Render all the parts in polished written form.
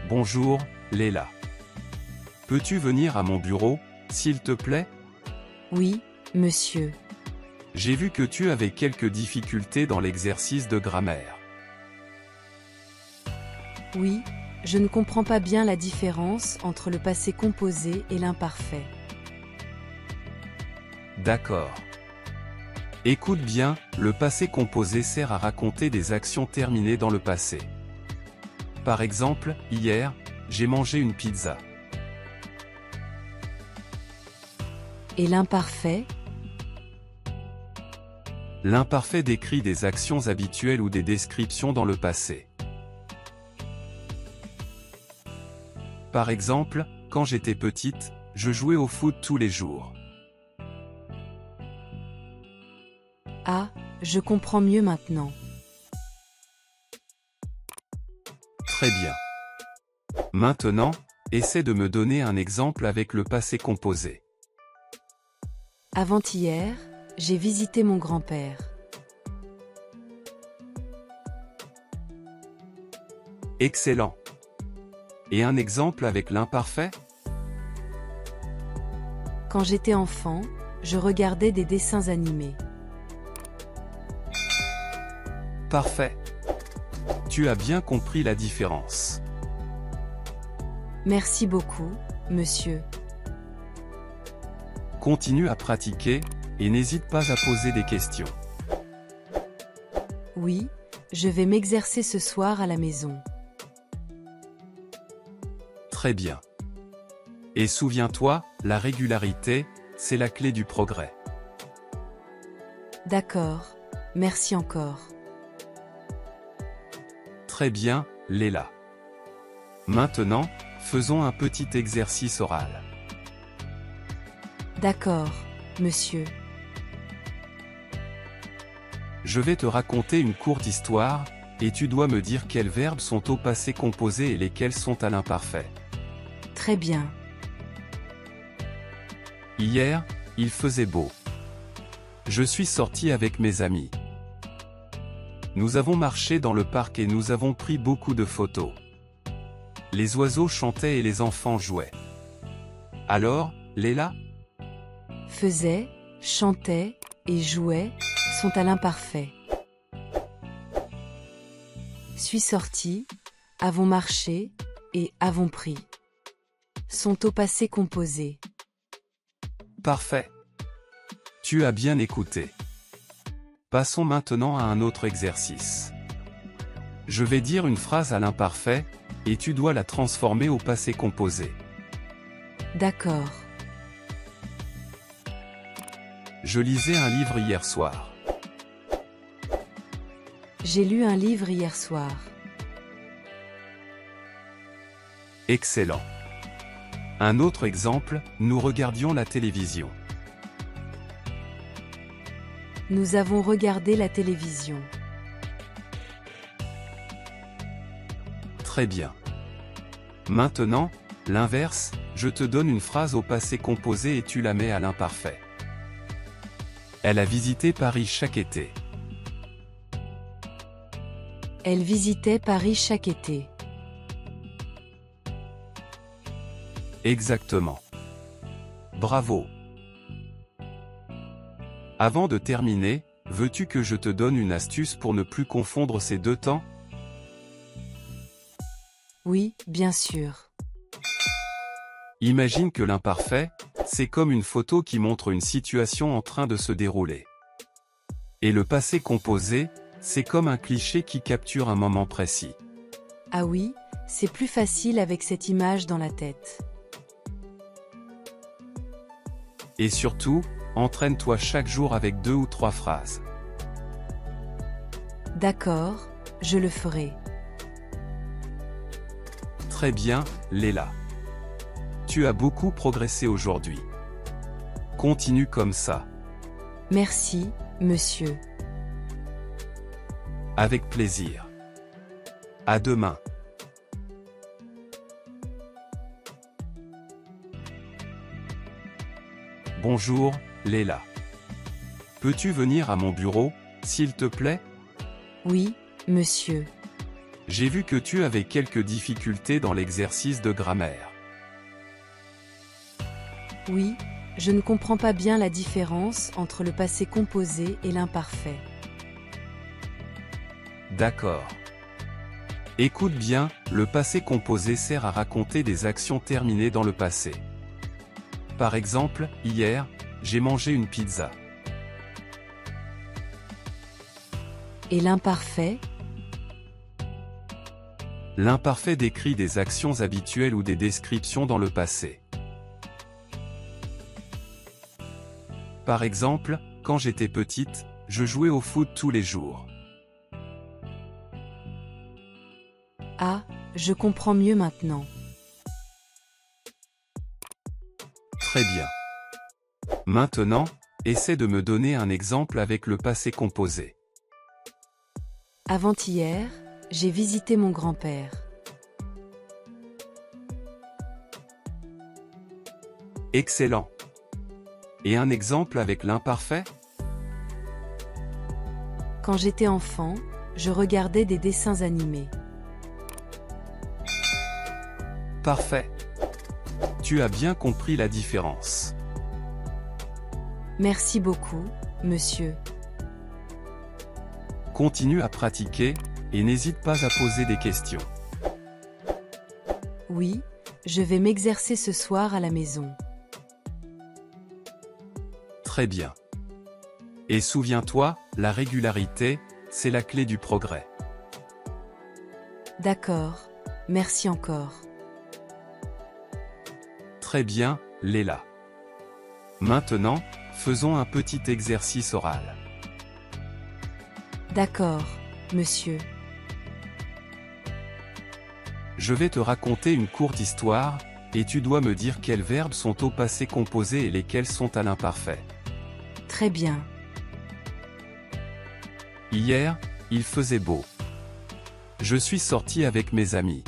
Bonjour, Léla. Peux-tu venir à mon bureau, s'il te plaît? Oui, monsieur. J'ai vu que tu avais quelques difficultés dans l'exercice de grammaire. Oui, je ne comprends pas bien la différence entre le passé composé et l'imparfait. D'accord. Écoute bien, le passé composé sert à raconter des actions terminées dans le passé. Par exemple, hier, j'ai mangé une pizza. Et l'imparfait? L'imparfait décrit des actions habituelles ou des descriptions dans le passé. Par exemple, quand j'étais petite, je jouais au foot tous les jours. Ah, je comprends mieux maintenant. Très bien. Maintenant, essaie de me donner un exemple avec le passé composé. Avant-hier, j'ai visité mon grand-père. Excellent. Et un exemple avec l'imparfait? Quand j'étais enfant, je regardais des dessins animés. Parfait. Tu as bien compris la différence. Merci beaucoup, monsieur. Continue à pratiquer, et n'hésite pas à poser des questions. Oui, je vais m'exercer ce soir à la maison. Très bien. Et souviens-toi, la régularité, c'est la clé du progrès. D'accord, merci encore. Très bien, Léla. Maintenant, faisons un petit exercice oral. D'accord, monsieur. Je vais te raconter une courte histoire, et tu dois me dire quels verbes sont au passé composé et lesquels sont à l'imparfait. Très bien. Hier, il faisait beau. Je suis sorti avec mes amis. Nous avons marché dans le parc et nous avons pris beaucoup de photos. Les oiseaux chantaient et les enfants jouaient. Alors, Léla? Faisait, chantait et jouait sont à l'imparfait. Suis sorti, avons marché et avons pris sont au passé composé. Parfait. Tu as bien écouté. Passons maintenant à un autre exercice. Je vais dire une phrase à l'imparfait, et tu dois la transformer au passé composé. D'accord. Je lisais un livre hier soir. J'ai lu un livre hier soir. Excellent. Un autre exemple, nous regardions la télévision. Nous avons regardé la télévision. Très bien. Maintenant, l'inverse, je te donne une phrase au passé composé et tu la mets à l'imparfait. Elle a visité Paris chaque été. Elle visitait Paris chaque été. Exactement. Bravo. Avant de terminer, veux-tu que je te donne une astuce pour ne plus confondre ces deux temps? Oui, bien sûr. Imagine que l'imparfait, c'est comme une photo qui montre une situation en train de se dérouler. Et le passé composé, c'est comme un cliché qui capture un moment précis. Ah oui, c'est plus facile avec cette image dans la tête. Et surtout, entraîne-toi chaque jour avec 2 ou 3 phrases. D'accord, je le ferai. Très bien, Léla. Tu as beaucoup progressé aujourd'hui. Continue comme ça. Merci, monsieur. Avec plaisir. À demain. Bonjour, Léla. Peux-tu venir à mon bureau, s'il te plaît? Oui, monsieur. J'ai vu que tu avais quelques difficultés dans l'exercice de grammaire. Oui, je ne comprends pas bien la différence entre le passé composé et l'imparfait. D'accord. Écoute bien, le passé composé sert à raconter des actions terminées dans le passé. Par exemple, hier, j'ai mangé une pizza. Et l'imparfait? L'imparfait décrit des actions habituelles ou des descriptions dans le passé. Par exemple, quand j'étais petite, je jouais au foot tous les jours. Ah, je comprends mieux maintenant. Très bien. Maintenant, essaie de me donner un exemple avec le passé composé. Avant-hier, j'ai visité mon grand-père. Excellent. Et un exemple avec l'imparfait? Quand j'étais enfant, je regardais des dessins animés. Parfait. Tu as bien compris la différence. Merci beaucoup, monsieur. Continue à pratiquer, et n'hésite pas à poser des questions. Oui, je vais m'exercer ce soir à la maison. Très bien. Et souviens-toi, la régularité, c'est la clé du progrès. D'accord, merci encore. Très bien, Léla. Maintenant, faisons un petit exercice oral. D'accord, monsieur. Je vais te raconter une courte histoire, et tu dois me dire quels verbes sont au passé composé et lesquels sont à l'imparfait. Très bien. Hier, il faisait beau. Je suis sorti avec mes amis.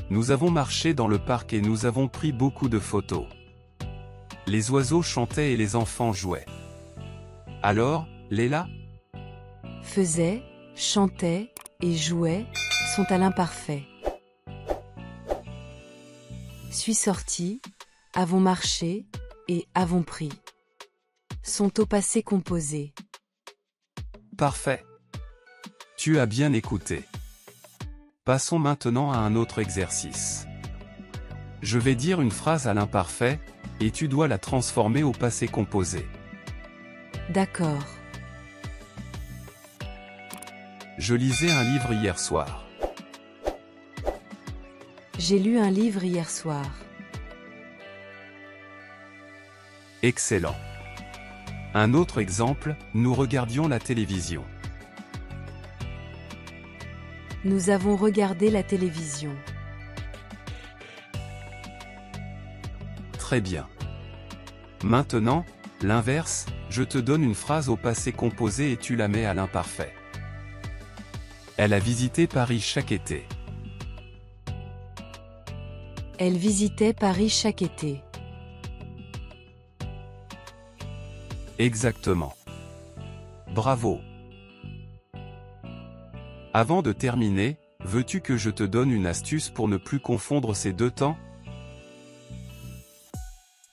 Nous avons marché dans le parc et nous avons pris beaucoup de photos. Les oiseaux chantaient et les enfants jouaient. Alors, Léla? Faisait, chantait et jouait sont à l'imparfait. Suis sorti, avons marché et avons pris sont au passé composé. Parfait. Tu as bien écouté. Passons maintenant à un autre exercice. Je vais dire une phrase à l'imparfait, et tu dois la transformer au passé composé. D'accord. Je lisais un livre hier soir. J'ai lu un livre hier soir. Excellent. Un autre exemple, nous regardions la télévision. Nous avons regardé la télévision. Très bien. Maintenant, l'inverse, je te donne une phrase au passé composé et tu la mets à l'imparfait. Elle a visité Paris chaque été. Elle visitait Paris chaque été. Exactement. Bravo. Avant de terminer, veux-tu que je te donne une astuce pour ne plus confondre ces deux temps?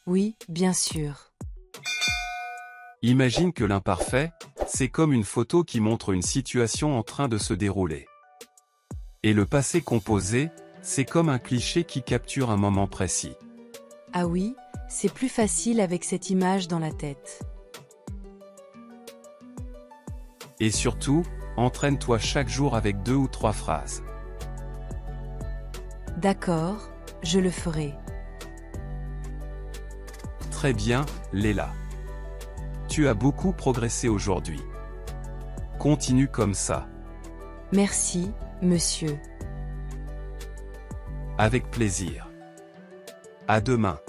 Oui, bien sûr. Imagine que l'imparfait, c'est comme une photo qui montre une situation en train de se dérouler. Et le passé composé, c'est comme un cliché qui capture un moment précis. Ah oui, c'est plus facile avec cette image dans la tête. Et surtout, entraîne-toi chaque jour avec 2 ou 3 phrases. D'accord, je le ferai. Très bien, Léla. Tu as beaucoup progressé aujourd'hui. Continue comme ça. Merci, monsieur. Avec plaisir. À demain.